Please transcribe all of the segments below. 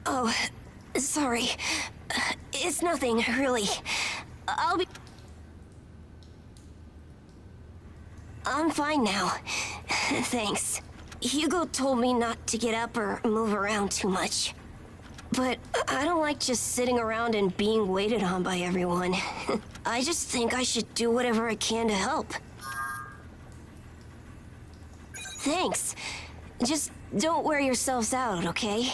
Oh, sorry. It's nothing, really. I'm fine now. Thanks. Hugo told me not to get up or move around too much. But I don't like just sitting around and being waited on by everyone. I just think I should do whatever I can to help. Thanks. Just don't wear yourselves out, okay?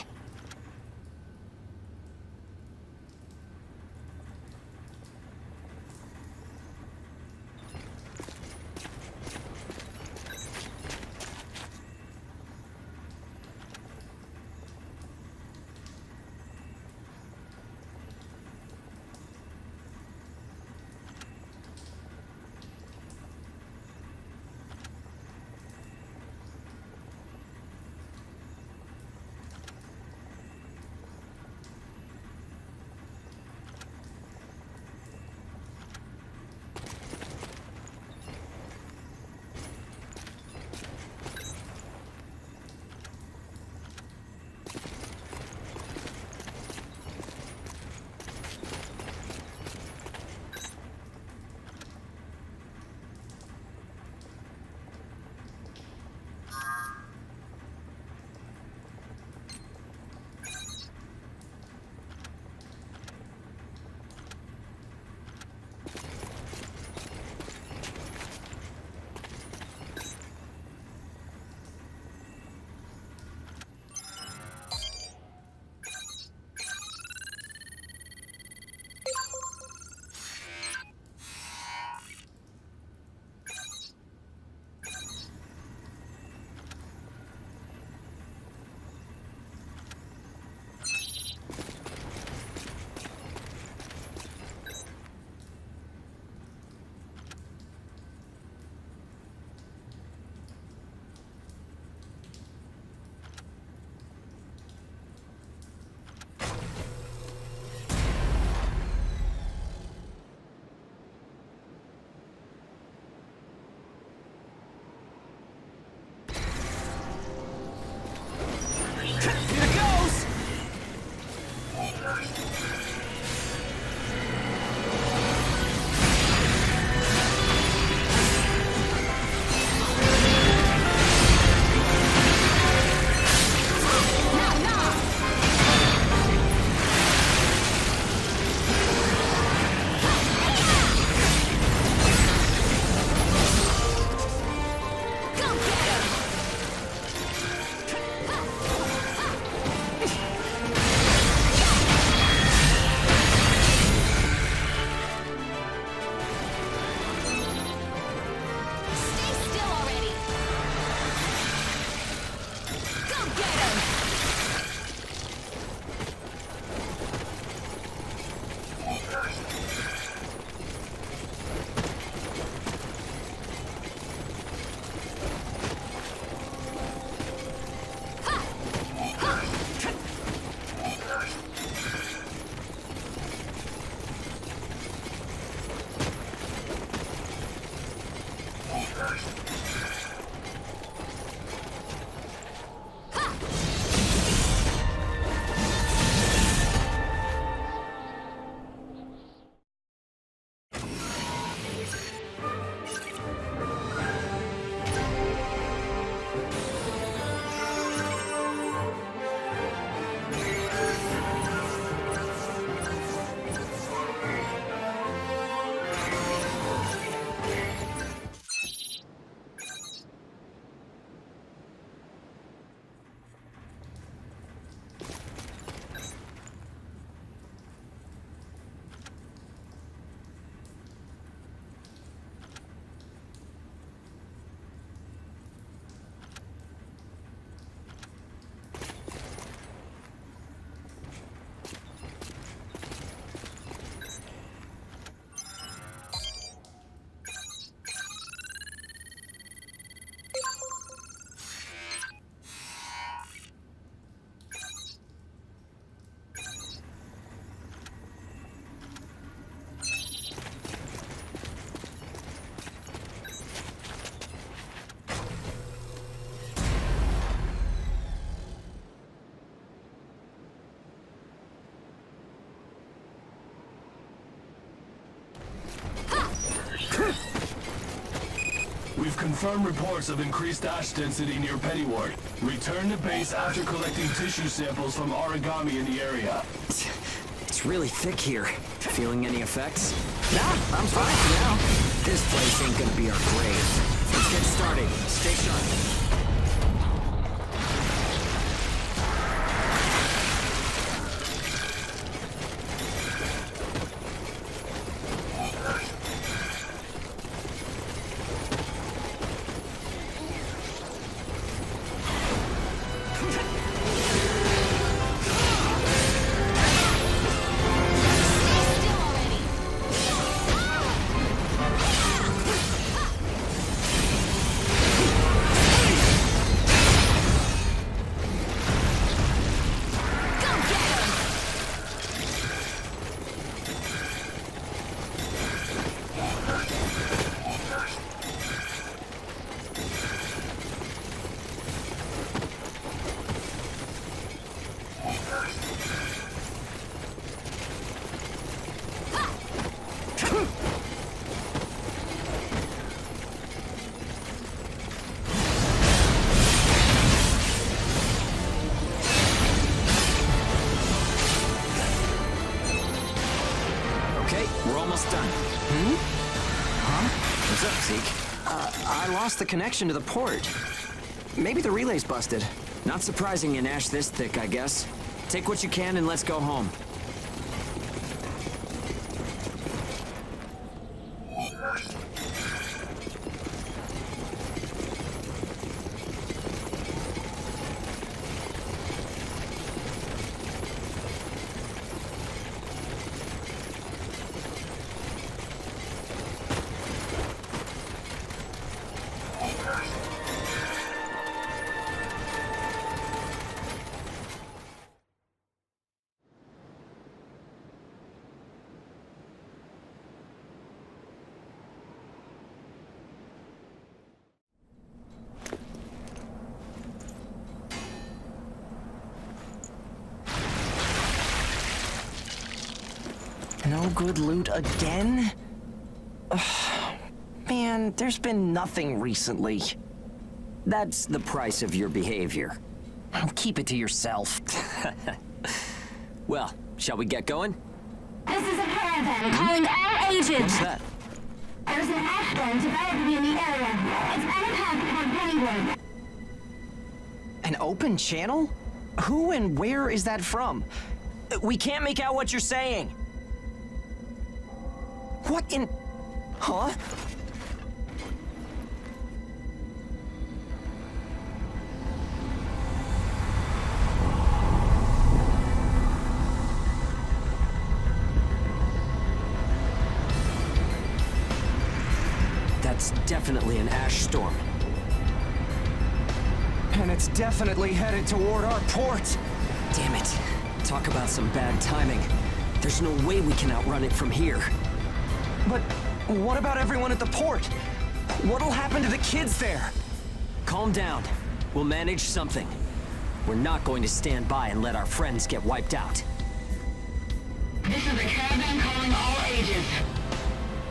confirm reports of increased ash density near Pennyward. Return to base after collecting tissue samples from Aragami in the area. It's really thick here. Feeling any effects? Nah, I'm fine for now. This place ain't gonna be our grave. Let's get started. Stay sharp. I lost the connection to the port. Maybe the relay's busted. Not surprising in ash this thick, I guess. Take what you can and let's go home. No good loot again? Ugh. Man, there's been nothing recently. That's the price of your behavior. Keep it to yourself. Well, shall we get going? This is a caravan calling all agents. What's that? There's an ash storm developing in the area. It's on a path toward Pennyward. An open channel? Who and where is that from? We can't make out what you're saying. What in... Huh? That's definitely an ash storm. And it's definitely headed toward our port. Damn it. Talk about some bad timing. There's no way we can outrun it from here. But what about everyone at the port? What'll happen to the kids there? Calm down. We'll manage something. We're not going to stand by and let our friends get wiped out. This is a caravan calling all ages.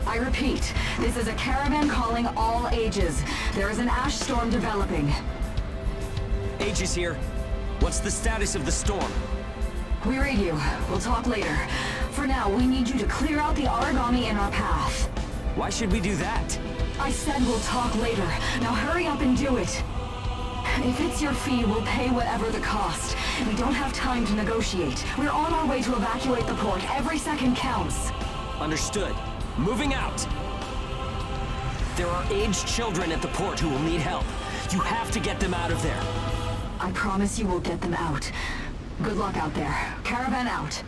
I repeat, this is a caravan calling all ages. There is an ash storm developing. Age is here. What's the status of the storm? We read you. We'll talk later. For now, we need you to clear out the Aragami in our path. Why should we do that? I said we'll talk later. Now hurry up and do it. If it's your fee, we'll pay whatever the cost. We don't have time to negotiate. We're on our way to evacuate the port. Every second counts. Understood. Moving out. There are aged children at the port who will need help. You have to get them out of there. I promise you we'll get them out. Good luck out there. Caravan out.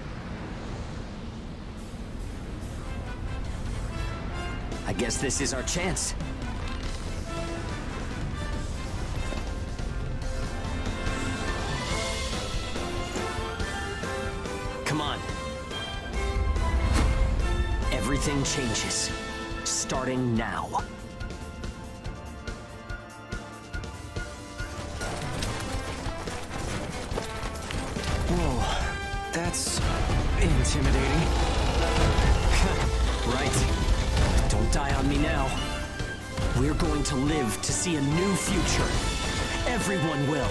I guess this is our chance. Come on. Everything changes. Starting now. Whoa, that's intimidating. Right. Don't die on me now. We're going to live to see a new future. Everyone will.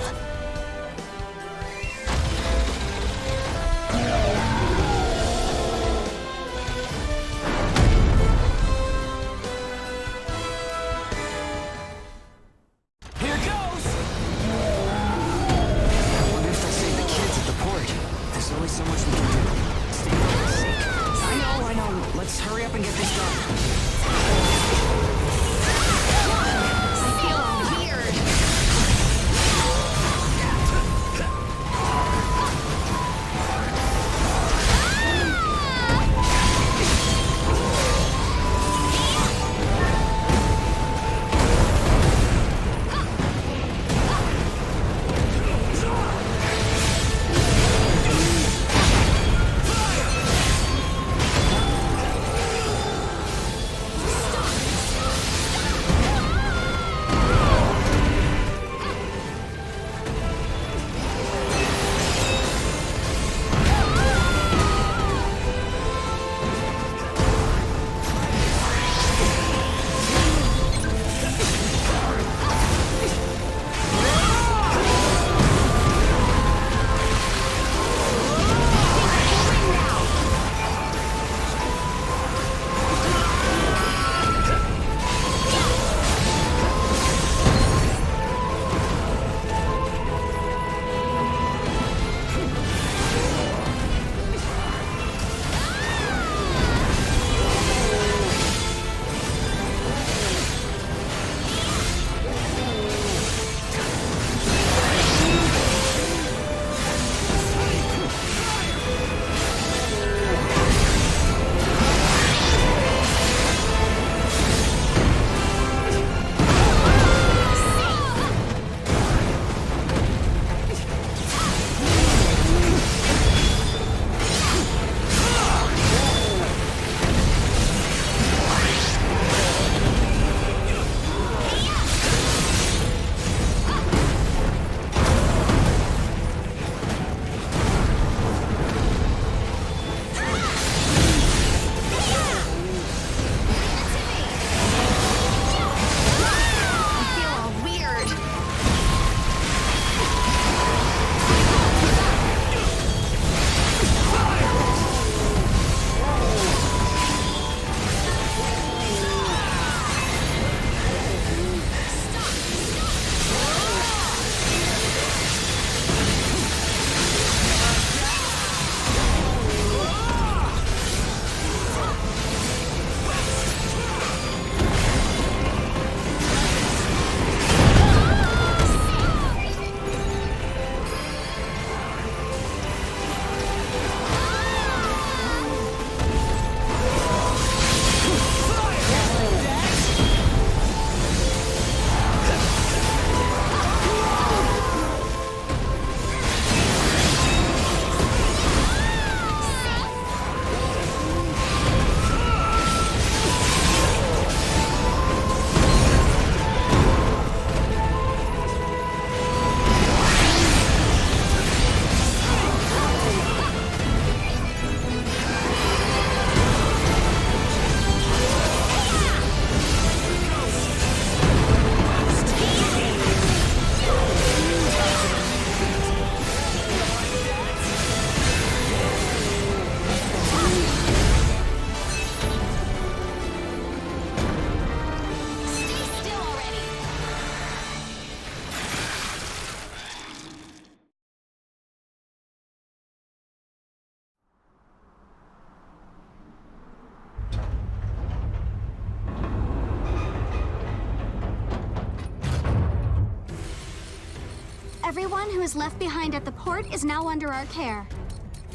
Everyone who is left behind at the port is now under our care.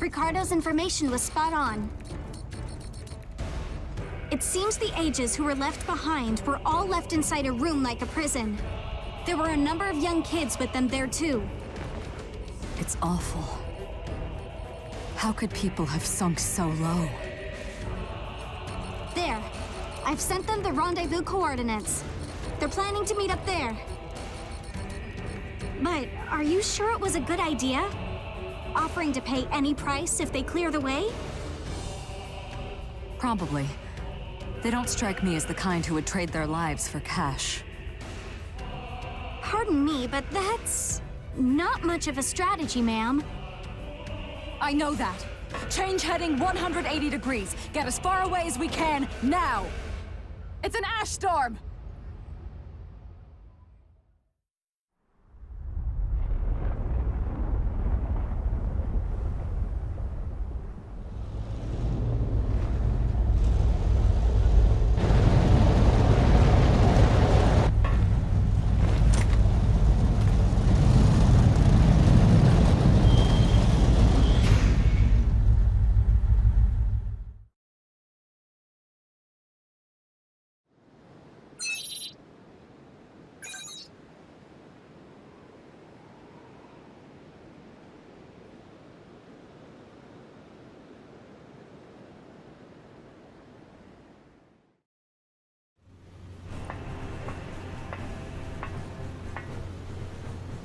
Ricardo's information was spot on. It seems the ages who were left behind were all left inside a room like a prison. There were a number of young kids with them there too. It's awful. How could people have sunk so low? There. I've sent them the rendezvous coordinates. They're planning to meet up there. But are you sure it was a good idea? Offering to pay any price if they clear the way? Probably. They don't strike me as the kind who would trade their lives for cash. Pardon me, but that's not much of a strategy, ma'am. I know that. Change heading 180 degrees. Get as far away as we can, now! It's an ash storm!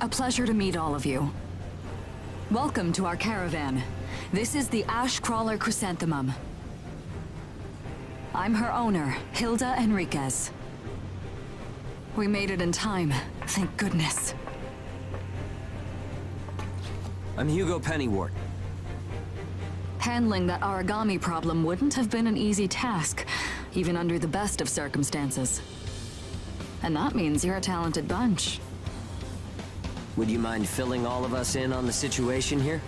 A pleasure to meet all of you. Welcome to our caravan. This is the Ash Crawler Chrysanthemum. I'm her owner, Hilda Enriquez. We made it in time, thank goodness. I'm Hugo Pennywort. Handling that origami problem wouldn't have been an easy task, even under the best of circumstances. And that means you're a talented bunch. Would you mind filling all of us in on the situation here?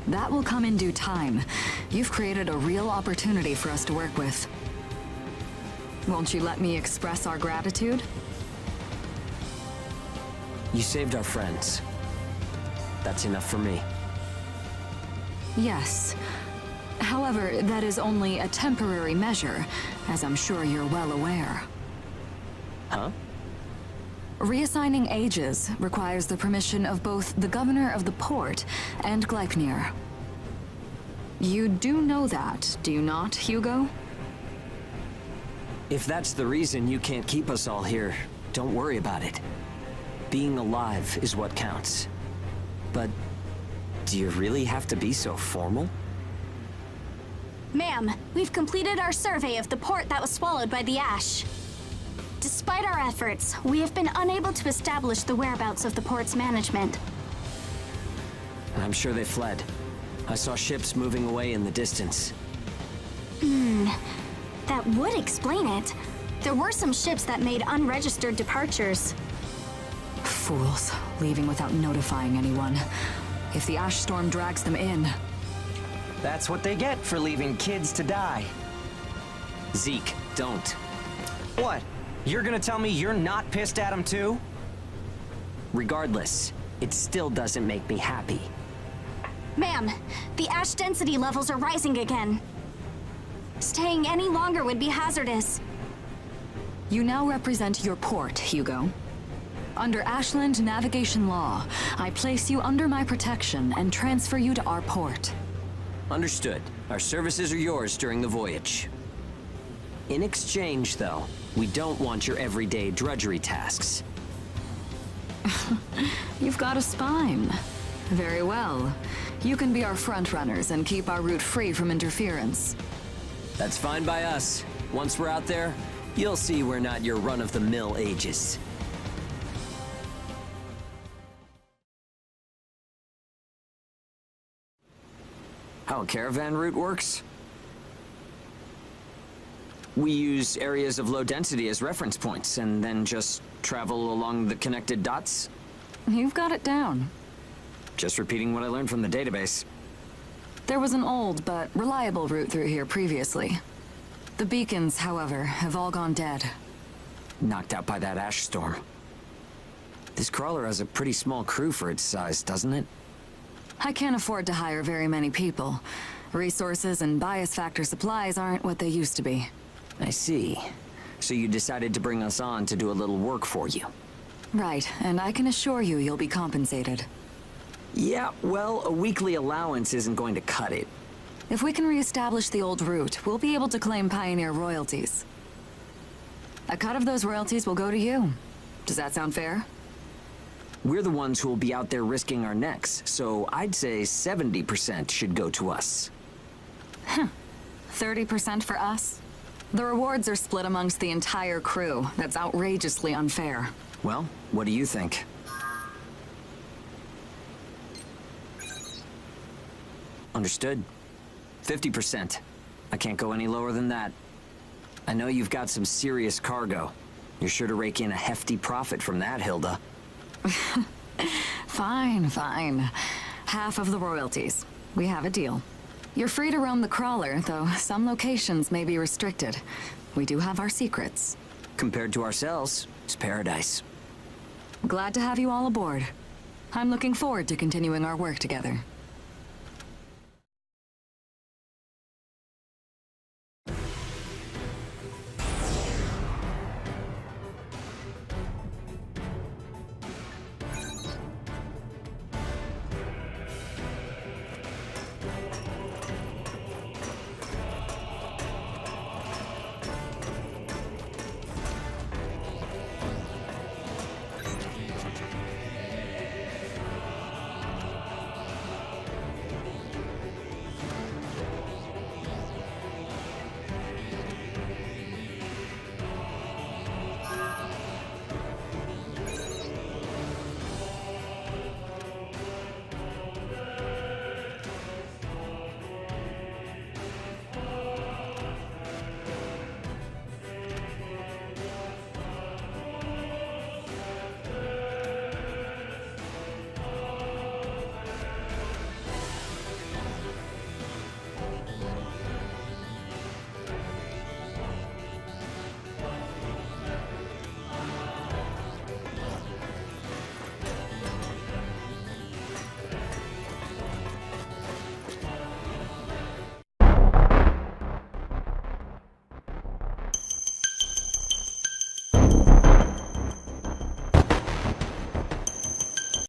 That will come in due time. You've created a real opportunity for us to work with. Won't you let me express our gratitude? You saved our friends. That's enough for me. Yes. However, that is only a temporary measure, as I'm sure you're well aware. Huh? Reassigning ages requires the permission of both the governor of the port and Gleipnir. You do know that, do you not, Hugo? If that's the reason you can't keep us all here, don't worry about it. Being alive is what counts. But do you really have to be so formal? Ma'am, we've completed our survey of the port that was swallowed by the ash. Despite our efforts, we have been unable to establish the whereabouts of the port's management. I'm sure they fled. I saw ships moving away in the distance. That would explain it. There were some ships that made unregistered departures. Fools, leaving without notifying anyone. If the ash storm drags them in... That's what they get for leaving kids to die. Zeke, don't. What? You're gonna tell me you're not pissed at him too? Regardless, it still doesn't make me happy. Ma'am, the ash density levels are rising again. Staying any longer would be hazardous. You now represent your port, Hugo. Under Ashland navigation law, I place you under my protection and transfer you to our port. Understood. Our services are yours during the voyage. In exchange, though, we don't want your everyday drudgery tasks. You've got a spine. Very well. You can be our front runners and keep our route free from interference. That's fine by us. Once we're out there, you'll see we're not your run-of-the-mill ages. How a caravan route works? We use areas of low density as reference points, and then just travel along the connected dots. You've got it down. Just repeating what I learned from the database. There was an old but reliable route through here previously. The beacons, however, have all gone dead. Knocked out by that ash storm. This crawler has a pretty small crew for its size, doesn't it? I can't afford to hire very many people. Resources and bias factor supplies aren't what they used to be. I see. So you decided to bring us on to do a little work for you. Right, and I can assure you you'll be compensated. Yeah, well, a weekly allowance isn't going to cut it. If we can reestablish the old route, we'll be able to claim Pioneer royalties. A cut of those royalties will go to you. Does that sound fair? We're the ones who will be out there risking our necks, so I'd say 70% should go to us. 30% for us? The rewards are split amongst the entire crew. That's outrageously unfair. Well, what do you think? Understood. 50%. I can't go any lower than that. I know you've got some serious cargo. You're sure to rake in a hefty profit from that, Hilda. Fine, fine. Half of the royalties. We have a deal. You're free to roam the crawler, though some locations may be restricted. We do have our secrets. Compared to ourselves, it's paradise. Glad to have you all aboard. I'm looking forward to continuing our work together.